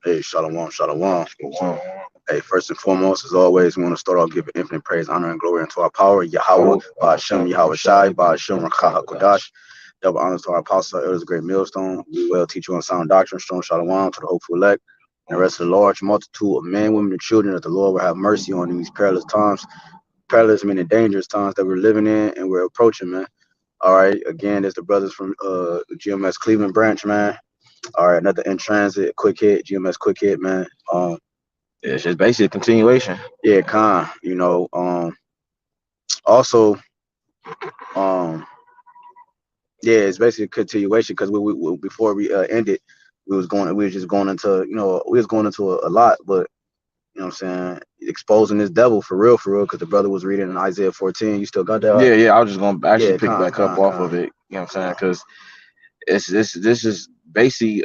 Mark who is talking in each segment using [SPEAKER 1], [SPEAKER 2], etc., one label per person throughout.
[SPEAKER 1] Hey, shalom, shalom. Hey, first and foremost, as always, we want to start off giving infinite praise, honor, and glory unto our power, Yahawah, BAHASHAM, YAHAWASHI, BAHASHAM, HAQADASH. Double honors to our apostle, elders, great millstone. We will teach you on sound doctrine, strong shalom to the hopeful elect, and the rest of the large multitude of men, women, and children that the Lord will have mercy on in these perilous times. Perilous meaning dangerous times that we're living in and we're approaching, man. All right, again, it's the brothers from GMS Cleveland branch, man. All right, another in transit, quick hit, GMS quick hit, man.
[SPEAKER 2] It's just basically a continuation.
[SPEAKER 1] Yeah, also, um, yeah, it's basically a continuation because we before we ended, we was just going into, we was going into a lot, but you know what I'm saying, exposing this devil for real, because the brother was reading in Isaiah 14. You still got that?
[SPEAKER 2] Yeah, I was just gonna actually
[SPEAKER 1] Yeah,
[SPEAKER 2] pick back up off of it. You know what I'm saying? Because it's this is basically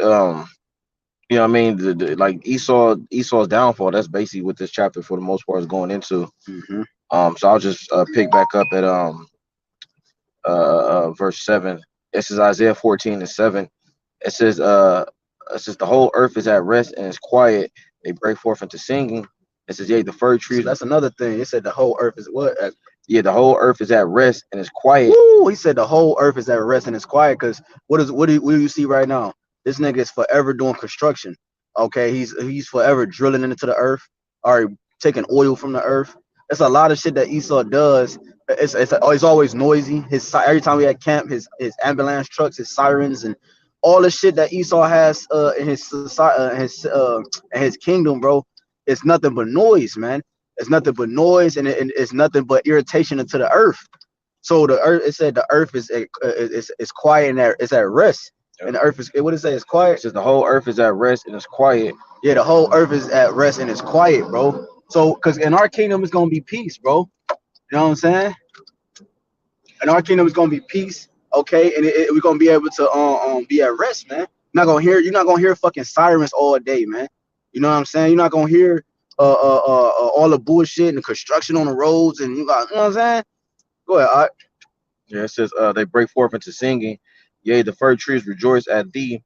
[SPEAKER 2] you know what I mean, like Esau's downfall. That's basically what this chapter for the most part is going into.
[SPEAKER 1] Mm-hmm.
[SPEAKER 2] So I'll just pick back up at verse 7. This is Isaiah 14:7. It says the whole earth is at rest and is quiet. They break forth into singing. It says, yea, the fir
[SPEAKER 1] So
[SPEAKER 2] trees.
[SPEAKER 1] that's another thing. It said the whole earth is what?
[SPEAKER 2] Yeah, the whole earth is at rest and is quiet.
[SPEAKER 1] Woo! He said the whole earth is at rest and it's quiet because what do you see right now? This nigga is forever doing construction. Okay, he's forever drilling into the earth, or taking oil from the earth. It's a lot of shit that Esau does. It's always noisy. Every time we at camp, his ambulance trucks, his sirens, and all the shit that Esau has in his society, in his kingdom, bro. It's nothing but noise, man. It's nothing but noise, and it's nothing but irritation into the earth. So the earth, it said the earth is quiet and it's at rest, and the earth is, what did it say? It's quiet.
[SPEAKER 2] It says the whole earth is at rest and it's quiet.
[SPEAKER 1] Yeah, the whole earth is at rest and it's quiet, bro. So, because in our kingdom it's gonna be peace, bro. You know what I'm saying? In our kingdom it's gonna be peace, okay, and we're gonna be able to be at rest, man. You're not gonna hear fucking sirens all day, man. You know what I'm saying? You're not gonna hear all the bullshit and the construction on the roads, and you know what I'm saying? Go ahead, all right.
[SPEAKER 2] Yeah, it says they break forth into singing. Yea, the fir trees rejoice at thee,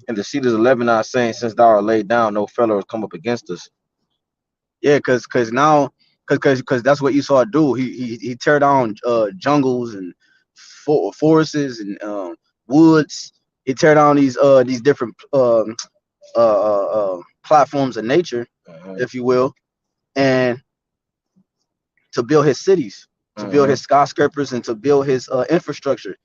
[SPEAKER 2] and the cedars of Lebanon saying, since thou art laid down, no fellow has come up against us.
[SPEAKER 1] Yeah, cause that's what Esau do. He tear down jungles and forests and woods. He tear down these different platforms of nature, if you will, and to build his cities, to build his skyscrapers, and to build his infrastructure.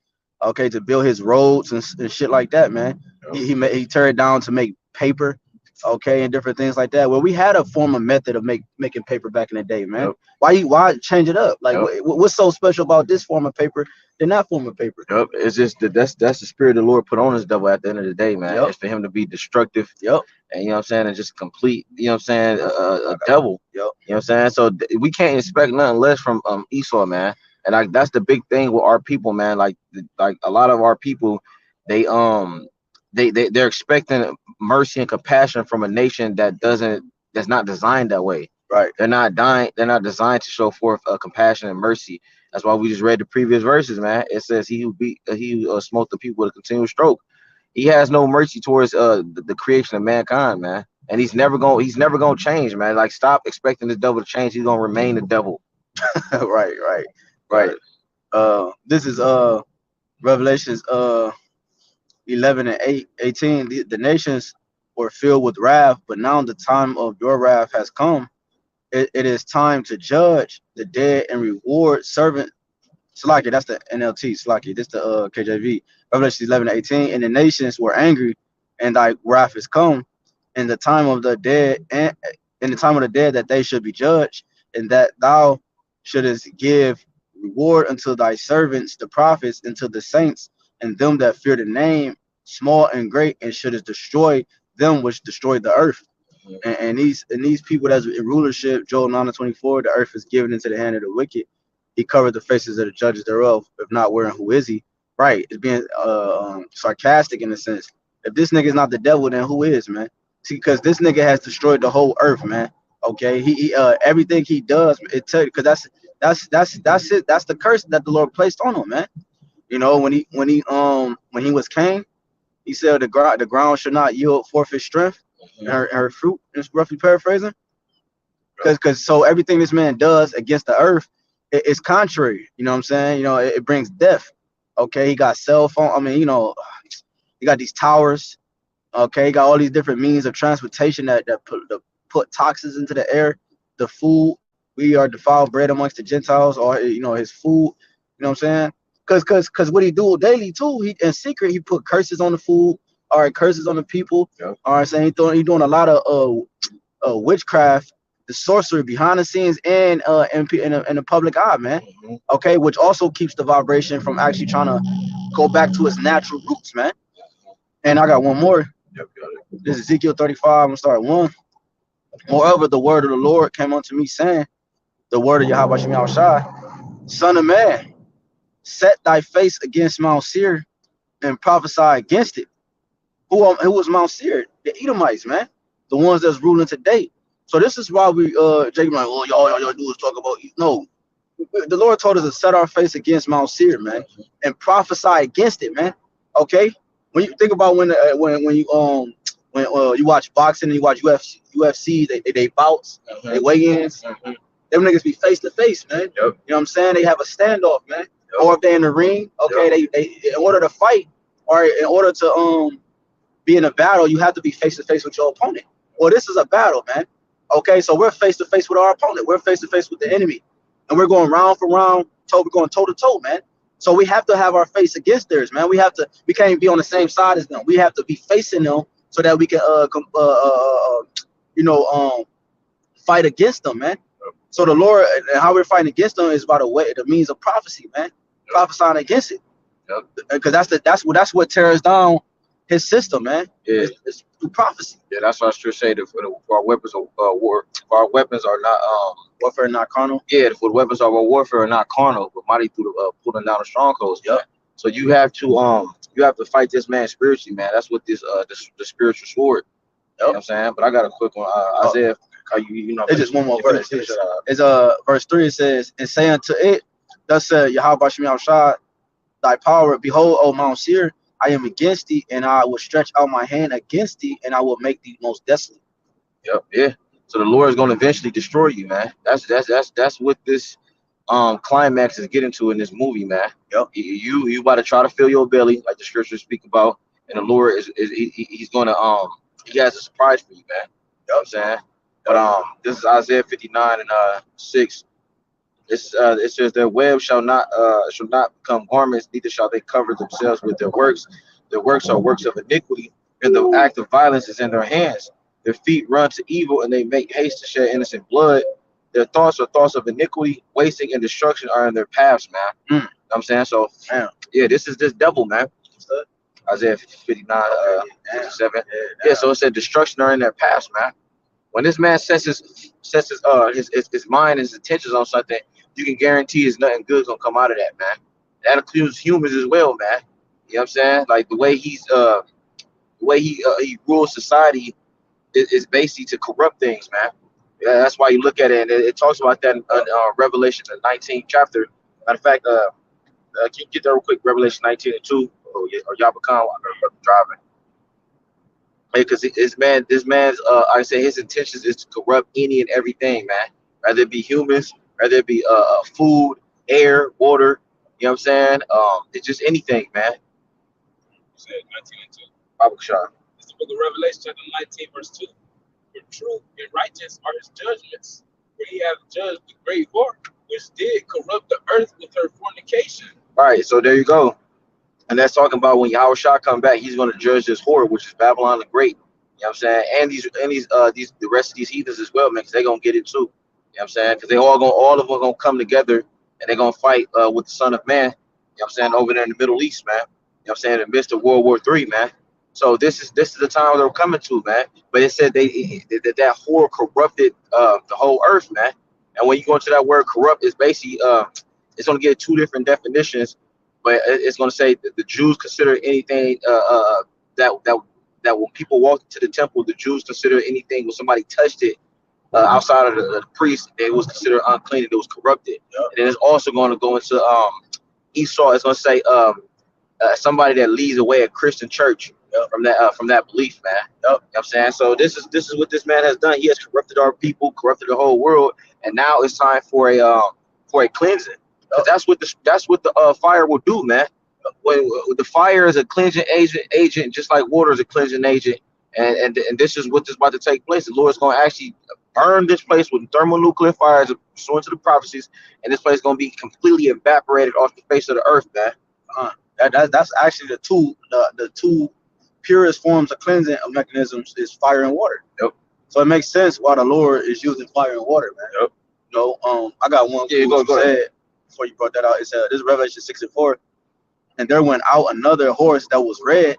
[SPEAKER 1] Okay, to build his roads and shit like that, man. He tear it down to make paper, okay, and different things like that. Well, we had a form of method of making paper back in the day, man.
[SPEAKER 2] Yep.
[SPEAKER 1] Why change it up? Like,
[SPEAKER 2] Yep.
[SPEAKER 1] what's so special about this form of paper than that form of paper?
[SPEAKER 2] Yep. It's just that's the spirit the Lord put on his devil at the end of the day, man.
[SPEAKER 1] Yep.
[SPEAKER 2] It's for him to be destructive.
[SPEAKER 1] Yep.
[SPEAKER 2] And you know what I'm saying, and just complete, you know what I'm saying, a devil.
[SPEAKER 1] Yep.
[SPEAKER 2] You know what I'm saying? So we can't expect nothing less from Esau, man. And like that's the big thing with our people, man. Like a lot of our people, they they're expecting mercy and compassion from a nation that's not designed that way.
[SPEAKER 1] Right.
[SPEAKER 2] They're not designed to show forth compassion and mercy. That's why we just read the previous verses, man. It says he who smote the people with a continual stroke. He has no mercy towards the creation of mankind, man. And he's never gonna change, man. Like, stop expecting this devil to change. He's gonna remain the devil.
[SPEAKER 1] Right. This is Revelations 11 and 18. The nations were filled with wrath, but now the time of your wrath has come. It is time to judge the dead and reward servant. Salaki, that's the NLT. Salaki, this the KJV. Revelation 11 and 18. And the nations were angry, and thy wrath is come. In the time of the dead, and in the time of the dead, that they should be judged, and that thou shouldest give reward unto thy servants, the prophets, and to the saints, and them that fear the name, small and great, and shouldest destroy them which destroy the earth. And these people that's in rulership, Joel 9:24, the earth is given into the hand of the wicked. He covered the faces of the judges thereof. If not, where and who is he? Right. It's being sarcastic in a sense. If this nigga is not the devil, then who is, man? See, because this nigga has destroyed the whole earth, man. Okay. He everything he does, it tell you, because that's it. That's the curse that the Lord placed on him, man. You know, when he was Cain, he said the ground should not yield forth its strength. her fruit. Just roughly paraphrasing, because so everything this man does against the earth is contrary. You know what I'm saying? You know, it brings death. Okay, he got cell phone. I mean, you know, he got these towers. Okay, he got all these different means of transportation that put toxins into the air. The food, we are defiled bread amongst the Gentiles, or you know, his food. You know what I'm saying? Cause what he do daily too, he in secret he put curses on the food, all right, curses on the people.
[SPEAKER 2] Yep.
[SPEAKER 1] All right, saying he doing a lot of witchcraft, the sorcery behind the scenes, and in the public eye, man. Okay, which also keeps the vibration from actually trying to go back to its natural roots, man. And I got one more.
[SPEAKER 2] Yep, got it.
[SPEAKER 1] This is Ezekiel 35. I'm gonna start at 1. Moreover, the word of the Lord came unto me, saying, the word of YAHWASHI, son of man, set thy face against Mount Seir and prophesy against it. Who was Mount Seir? The Edomites, man. The ones that's ruling today. So this is why we Jacob like, oh, y'all do is talk about no. The Lord told us to set our face against Mount Seir, man, and prophesy against it, man. Okay? When you think about when you watch boxing and you watch UFC, they bouts, they weigh-ins, them niggas be face to face, man.
[SPEAKER 2] Yep.
[SPEAKER 1] You know what I'm saying? They have a standoff, man. Yep. Or if they're in the ring, okay, they in order to fight or in order to be in a battle, you have to be face to face with your opponent. Well, this is a battle, man. Okay, so we're face to face with our opponent. We're face to face with the enemy, and we're going round for round. We're going toe to toe, man. So we have to have our face against theirs, man. We can't be on the same side as them. We have to be facing them so that we can fight against them, man. So the Lord and how we're fighting against them is by the means of prophecy, man. Prophesying against it, because that's what tears down his system, man.
[SPEAKER 2] Yeah,
[SPEAKER 1] it's through prophecy.
[SPEAKER 2] Yeah, that's what I should say. For our weapons of war, for our weapons are not
[SPEAKER 1] warfare, not carnal.
[SPEAKER 2] Yeah, for the weapons of our warfare are not carnal, but mighty through the pulling down the strongholds.
[SPEAKER 1] Yep.
[SPEAKER 2] So you have to fight this man spiritually, man. That's what this the spiritual sword. You know what I'm saying? But I got a quick one. Isaiah,
[SPEAKER 1] it's just one more verse. It's verse 3. It says, and say unto it, thus said Yahawah thy power, behold, O Mount Seir, I am against thee, and I will stretch out my hand against thee, and I will make thee most desolate.
[SPEAKER 2] Yep, yeah. So the Lord is going to eventually destroy you, man. That's what this climax is getting to in this movie, man.
[SPEAKER 1] Yep.
[SPEAKER 2] You about to try to fill your belly, like the scriptures speak about, and the Lord he's gonna he has a surprise for you, man. You know what I'm saying? But this is Isaiah 59 and 6. It says their web shall not become garments, neither shall they cover themselves with their works. Their works are works of iniquity, and the act of violence is in their hands. Their feet run to evil, and they make haste to shed innocent blood. Their thoughts are thoughts of iniquity, wasting and destruction are in their paths, man. You know what I'm saying? So, yeah, this is this devil, man. Isaiah 59, 57. Yeah, so it said destruction are in their paths, man. When this man sets his mind and his intentions on something, you can guarantee there's nothing good gonna come out of that, man. That includes humans as well, man. You know what I'm saying? Like the way he rules society is basically to corrupt things, man. Yeah, that's why you look at it, and it talks about that in Revelation, the 19th chapter. Matter of fact, can you get that real quick? Revelation 19 and 2, or Yabakan, I'm driving. Because this man's I say his intentions is to corrupt any and everything, man. Rather it be humans, rather it be food, air, water. You know what I'm saying? It's just anything, man.
[SPEAKER 3] You said 19 and 2.
[SPEAKER 2] Babakshah.
[SPEAKER 3] It's the book of Revelation, chapter 19, verse 2. For truth and righteous are his judgments, for he hath judged the great whore, which did corrupt the earth with her fornication.
[SPEAKER 2] All right, so there you go. And that's talking about when Yahushua come back, he's going to judge this whore, which is Babylon the Great. You know what I'm saying? And these the rest of these heathens as well, man, because they're going to get it too. You know what I'm saying? Because all of them going to come together and they're going to fight with the Son of Man. You know what I'm saying? Over there in the Middle East, man. You know what I'm saying? In the midst of World War III, man. So this is the time they're coming to, man. But it said that whore corrupted the whole earth, man. And when you go into that word corrupt, it's basically it's going to get two different definitions. But it's going to say that the Jews consider anything that when people walked into the temple, the Jews consider anything when somebody touched it outside of the priest, it was considered unclean and it was corrupted. Yep. And then it's also going to go into Esau. It's going to say somebody that leads away a Christian church. from that belief, man. You know what I'm saying? So this is what this man has done. He has corrupted our people, corrupted the whole world, and now it's time for a cleansing. 'Cause that's what the fire will do, man. When the fire is a cleansing agent, just like water is a cleansing agent, and this is what is about to take place. The Lord is going to actually burn this place with thermonuclear fires, pursuant to the prophecies, and this place is going to be completely evaporated off the face of the earth, man.
[SPEAKER 1] That's actually the two purest forms of cleansing of mechanisms is fire and water.
[SPEAKER 2] Yep.
[SPEAKER 1] So it makes sense why the Lord is using fire and water, man.
[SPEAKER 2] Yep.
[SPEAKER 1] You know, I got one.
[SPEAKER 2] Yeah, go
[SPEAKER 1] said before you brought that out. It said this is Revelation 6:4, and there went out another horse that was red,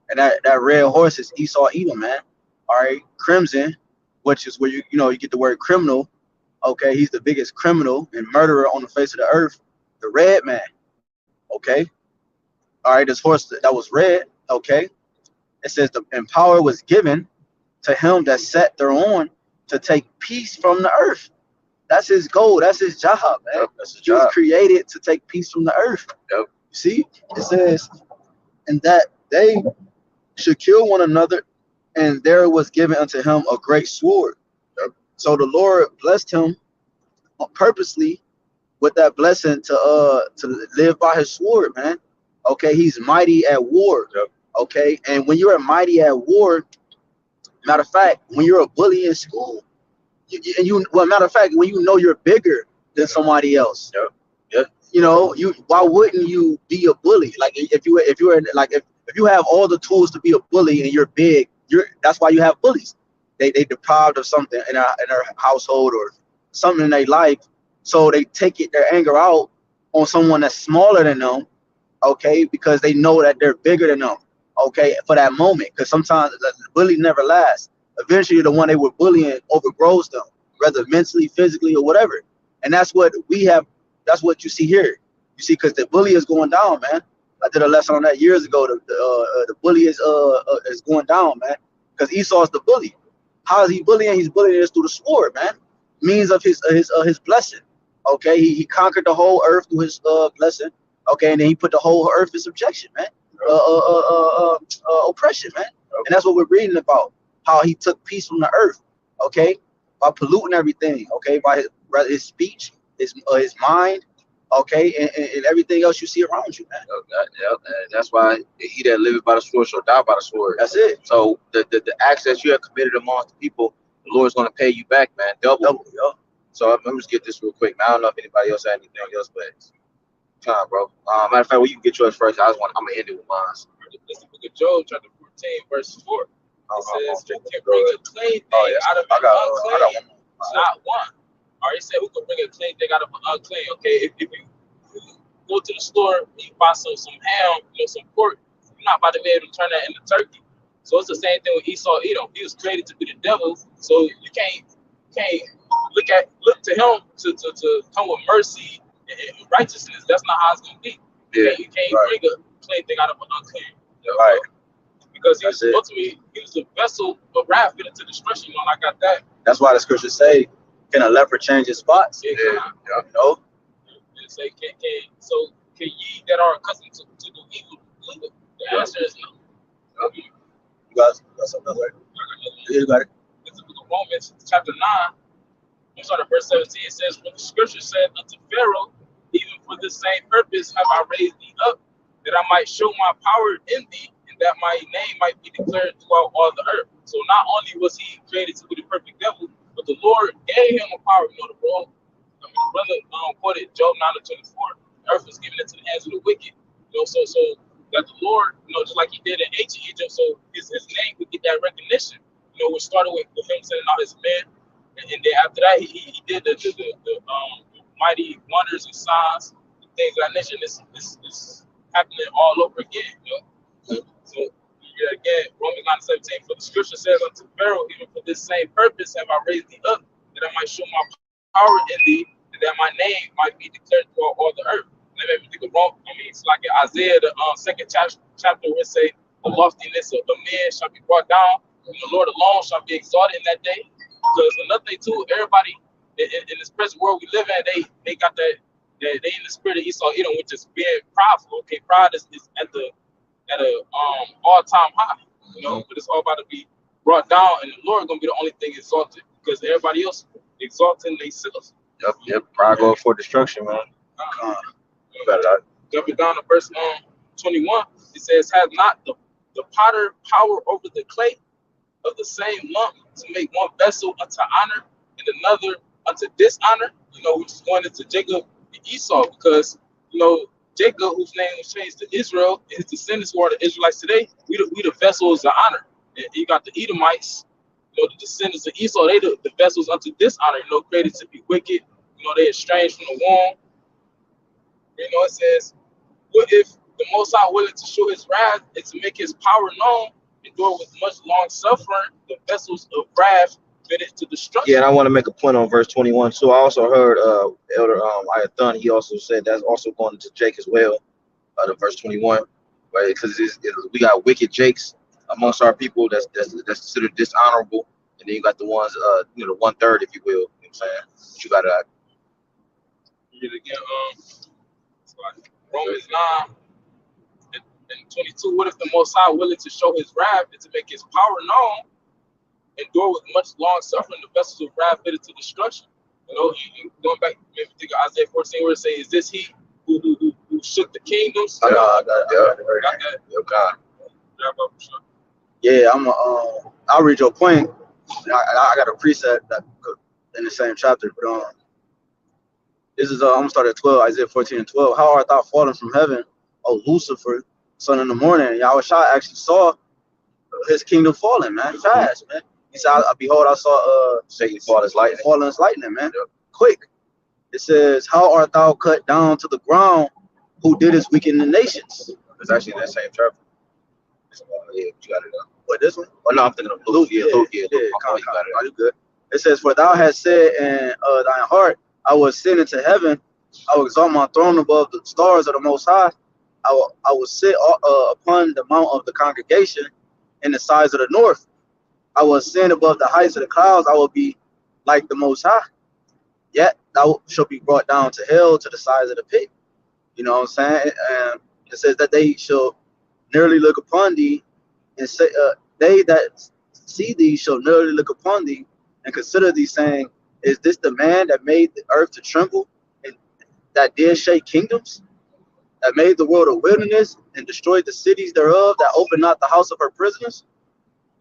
[SPEAKER 1] and that red horse is Esau Edom, man. All right, crimson, which is where you get the word criminal. Okay, he's the biggest criminal and murderer on the face of the earth. The red man. Okay. All right, this horse that was red. Okay. It says and power was given to him that sat thereon to take peace from the earth. That's his goal. That's his job, man.
[SPEAKER 2] Yep, that's his
[SPEAKER 1] He was
[SPEAKER 2] job.
[SPEAKER 1] created to take peace from the earth.
[SPEAKER 2] Yep.
[SPEAKER 1] See, it says, and that they should kill one another, and there was given unto him a great sword.
[SPEAKER 2] Yep.
[SPEAKER 1] So the Lord blessed him purposely with that blessing to live by his sword, man. Okay, he's mighty at war.
[SPEAKER 2] Yep.
[SPEAKER 1] Okay, and when you're mighty at war, matter of fact, when you're a bully in school, matter of fact, when you know you're bigger than somebody else,
[SPEAKER 2] Yep. Yep.
[SPEAKER 1] you know, why wouldn't you be a bully? Like if you have all the tools to be a bully and you're big, that's why you have bullies. They deprived of something in their household or something in their life, so they take their anger out on someone that's smaller than them. Okay, because they know that they're bigger than them. Okay, for that moment, because sometimes the bully never lasts. Eventually, the one they were bullying overgrows them, whether mentally, physically, or whatever. And that's what we have. That's what you see here. You see, because the bully is going down, man. I did a lesson on that years ago. The bully is going down, man. Because Esau is the bully. How is he bullying? He's bullying us through the sword, man. Means of his blessing. Okay, he conquered the whole earth through his blessing. Okay, and then he put the whole earth in subjection, man. Oppression, man. And that's what we're reading about. How he took peace from the earth. Okay, by polluting everything. Okay, by his speech, his mind. Okay, and everything else you see around you, man.
[SPEAKER 2] That's why he that liveth by the sword shall die by the sword.
[SPEAKER 1] That's it.
[SPEAKER 2] So the acts that you have committed amongst the people, the Lord's going to pay you back, man, double.
[SPEAKER 1] Yo.
[SPEAKER 2] So let me just get this real quick, man. I don't know if anybody else had anything else, but time, bro. Matter of fact, you can get yours first. I'm gonna end it with mine.
[SPEAKER 3] It's the book of Job, chapter 14, verse 4. It says, who can bring a clean thing out of an unclean? Not one. All right, it said, who can bring a clean thing out of an unclean? Okay, if you go to the store, you buy some ham, some pork, you're not about to be able to turn that into turkey. So it's the same thing with Esau Edom. He was created to be the devil, so you can't look to him to come with mercy and righteousness. That's not how it's gonna be.
[SPEAKER 2] Yeah,
[SPEAKER 3] you can't
[SPEAKER 2] right.
[SPEAKER 3] bring a clean thing out of an unclean.
[SPEAKER 2] Right.
[SPEAKER 3] Because he was a vessel of wrath into destruction. I got that.
[SPEAKER 1] That's why the scriptures say, can a leopard change his spots?
[SPEAKER 3] Yeah.
[SPEAKER 1] You know?
[SPEAKER 3] It say, can ye that are accustomed to do evil do good? The answer is no.
[SPEAKER 1] You got something else, right? You got it.
[SPEAKER 3] It's the book of Romans, chapter 9. I'm sorry, verse 17. It says, "For the scripture said unto Pharaoh, even for this same purpose have I raised thee up, that I might show my power in thee, and that my name might be declared throughout all the earth." So not only was he created to be the perfect devil, but the Lord gave him a power. The brother quoted Job 9:24. The earth was given into the hands of the wicked. So that the Lord, just like he did in ancient Egypt, so his name would get that recognition. Which started with him sending out his men, and then after that he did the mighty wonders and signs, things like that nature. This happening all over again. So again, Romans 9:17. For the scripture says unto Pharaoh, even for this same purpose have I raised thee up, that I might show my power in thee, and that my name might be declared throughout all the earth. And that made me think of Rome. It's like in Isaiah, the second chapter, where it say, the loftiness of the men shall be brought down, and the Lord alone shall be exalted in that day. Because another thing too, everybody in this present world we live in, they got that they in the spirit of Esau Edom, which is being prideful. Okay, pride is at the at a all-time high. You know, but it's all about to be brought down, and the Lord gonna be the only thing exalted because everybody else exalting themselves.
[SPEAKER 2] Yep. Pride go for destruction, man.
[SPEAKER 3] You better jumping down to verse 21. It says, "Has not the potter power over the clay of the same lump to make one vessel unto honor and another unto dishonor?" You know, which is going into Jacob and Esau, because you know Jacob, whose name was changed to Israel, his descendants who are the Israelites today. We the vessels of honor. And you got the Edomites, you know, the descendants of Esau. They the vessels unto dishonor. You know, created to be wicked. You know, they estranged from the womb. You know, it says, "What if the Most High willing to show His wrath and to make His power known, endure with much long suffering the vessels of wrath fitted to destruction?"
[SPEAKER 2] Yeah, and I want to make a point on verse 21 too. I also heard Elder Ayathon, he also said that's also going to Jake as well, the verse 21, right? Because we got wicked Jakes amongst our people that's considered dishonorable, and then you got the ones you know, the 1/3, if you will. You know what I'm saying? But you got to
[SPEAKER 3] Read it again. It's like Romans 9 and 22. "What if the Most High willing to show His wrath and to make His power known, endure with much long suffering the vessels of wrath fitted to destruction?" You know, going back, maybe think of Isaiah 14, where it says, "Is this He who shook the kingdoms?"
[SPEAKER 2] I got
[SPEAKER 3] Got that?
[SPEAKER 2] Yo, God.
[SPEAKER 1] Yeah, I'll read your point. I got a precept that in the same chapter, but this is I'm gonna start at 12, Isaiah 14 and 12. "How art thou fallen from heaven, O Lucifer, son of the morning?" Yahawashi actually saw his kingdom falling, man, fast, man. He said, "Behold, I saw
[SPEAKER 2] Satan fall as lightning.
[SPEAKER 1] falling as lightning, man, quick." It says, "How art thou cut down to the ground, who didst weaken the nations?"
[SPEAKER 2] It's actually in that same chapter. Yeah, you got it.
[SPEAKER 1] What, this one?
[SPEAKER 2] Oh no, I'm thinking of Luke. Yeah, Luke. Yeah, Luke.
[SPEAKER 1] You good. It says, "For thou hast said in thine heart, I will ascend into heaven. I will exalt my throne above the stars of the Most High. I will sit upon the mount of the congregation in the sides of the north. I will ascend above the heights of the clouds. I will be like the Most High. Yet thou shalt be brought down to hell, to the sides of the pit." You know what I'm saying? And it says that they shall nearly look upon thee and say, they that see thee shall nearly look upon thee and consider thee, saying, "Is this the man that made the earth to tremble, and that did shake kingdoms, that made the world a wilderness and destroyed the cities thereof, that opened not the house of her prisoners?"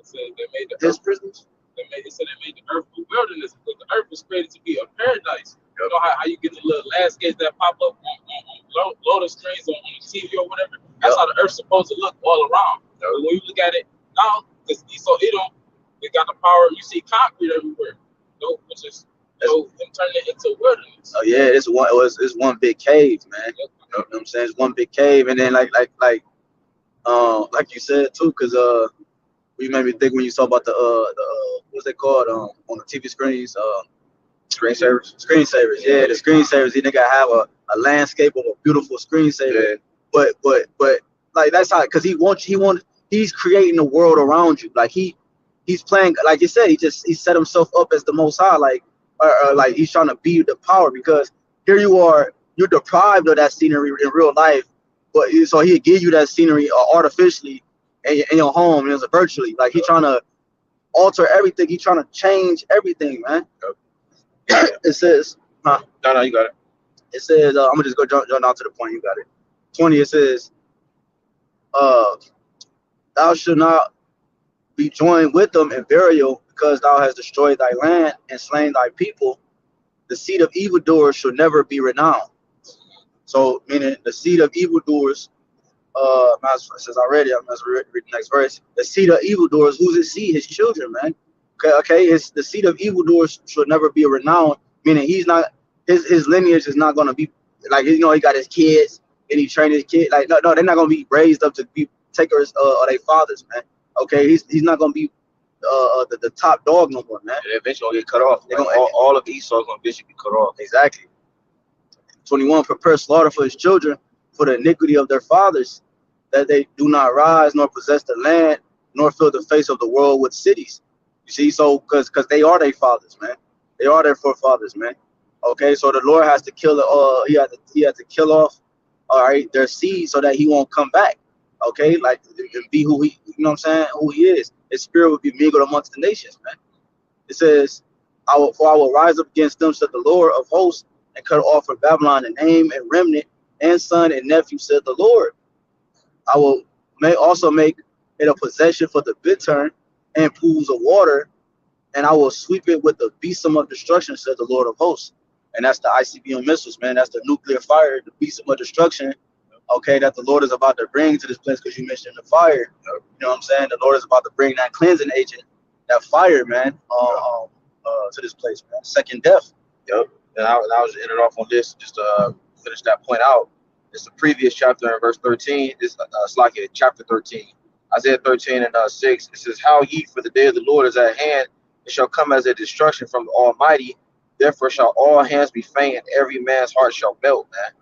[SPEAKER 3] It said they made
[SPEAKER 1] His prisoners.
[SPEAKER 3] it said they made the earth a wilderness, because the earth was created to be a paradise. You know how you get the little landscapes that pop up on loading screens on the TV or whatever? That's how the earth's supposed to look all around. But when you look at it now, because Esau Edom, they got the power. You see concrete everywhere, you know, which is, you know, them turning it into wilderness.
[SPEAKER 1] Oh yeah, it's one big cave, man. You know what I'm saying? It's one big cave, and then like you said too, because you made me think when you saw about the what's they called on the TV screens,
[SPEAKER 2] Screensavers.
[SPEAKER 1] Screensavers. Yeah, the screensavers. They gotta have a landscape of a beautiful screensaver.
[SPEAKER 2] Yeah.
[SPEAKER 1] But like that's how, because he's creating the world around you. Like he's playing, like you said, he set himself up as the Most High, like or like he's trying to be the power, because here you are, you're deprived of that scenery in real life, but so he'll give you that scenery artificially in your home, and it's virtually like he's trying to alter everything. He's trying to change everything, man. It says,
[SPEAKER 2] No, you got it.
[SPEAKER 1] It says, I'm gonna just go jump down to the point. You got it. 20. It says, "Thou shalt not be joined with them in burial, because thou hast destroyed thy land and slain thy people. The seed of evildoers shall never be renowned." So, meaning the seed of evildoers. It says already. I'm gonna read the next verse. The seed of evildoers, who's his seed? His children, man. Okay. It's the seed of evildoers should never be renowned. Meaning he's not, his lineage is not gonna be like, you know, he got his kids and he trained his kid. Like no, they're not gonna be raised up to be takers of their fathers, man. Okay, he's not gonna be the top dog no more, man.
[SPEAKER 2] And eventually gonna get cut off. Like all of Esau is gonna eventually be cut off.
[SPEAKER 1] Exactly. 21. "Prepare slaughter for his children, for the iniquity of their fathers, that they do not rise nor possess the land, nor fill the face of the world with cities." You see, so because they are their fathers, man. They are their forefathers, man. Okay, so the Lord has to kill he had to kill off, all right, their seed, so that he won't come back. Okay, like and be who he, you know what I'm saying, who he is. His spirit will be mingled amongst the nations, man. It says, for I will rise up against them, said the Lord of hosts, and cut off from Babylon a name and remnant and son and nephew, said the Lord. I will also make it a possession for the bittern and pools of water, and I will sweep it with the besom of destruction, said the Lord of hosts. And that's the ICBM missiles, man. That's the nuclear fire, the besom of destruction, okay, that the Lord is about to bring to this place, because you mentioned the fire. You know what I'm saying? The Lord is about to bring that cleansing agent, that fire, man, to this place, man. Second death.
[SPEAKER 2] Yep. And I was ended off on this just to finish that point out. It's the previous chapter in verse 13. It's like chapter 13. Isaiah 13 and 6. It says, "How ye, for the day of the Lord is at hand, it shall come as a destruction from the Almighty. Therefore shall all hands be faint, and every man's heart shall melt," man.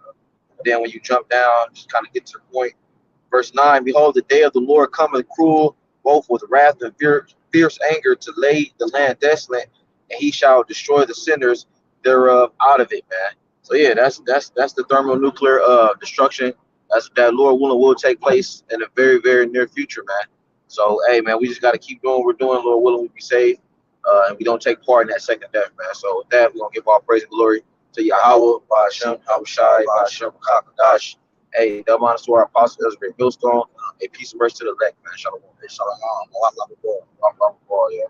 [SPEAKER 2] And then when you jump down, just kind of get to the point. Verse 9, "Behold, the day of the Lord cometh cruel, both with wrath and fierce anger, to lay the land desolate, and he shall destroy the sinners thereof out of it," man. So yeah, that's the thermonuclear destruction. That's that Lord willing will take place in the very, very near future, man. So hey man, we just gotta keep doing what we're doing, Lord willing we be saved. And we don't take part in that second death, man. So with that, we're gonna give all praise and glory to Yahawah, BAHASHAM, HAWASHI, BAHASHAM, HAQADASH. Hey, double honors to our apostle, Ezra Millstone. A peace and mercy to the elect, man. Shalom. Shalom. Yeah.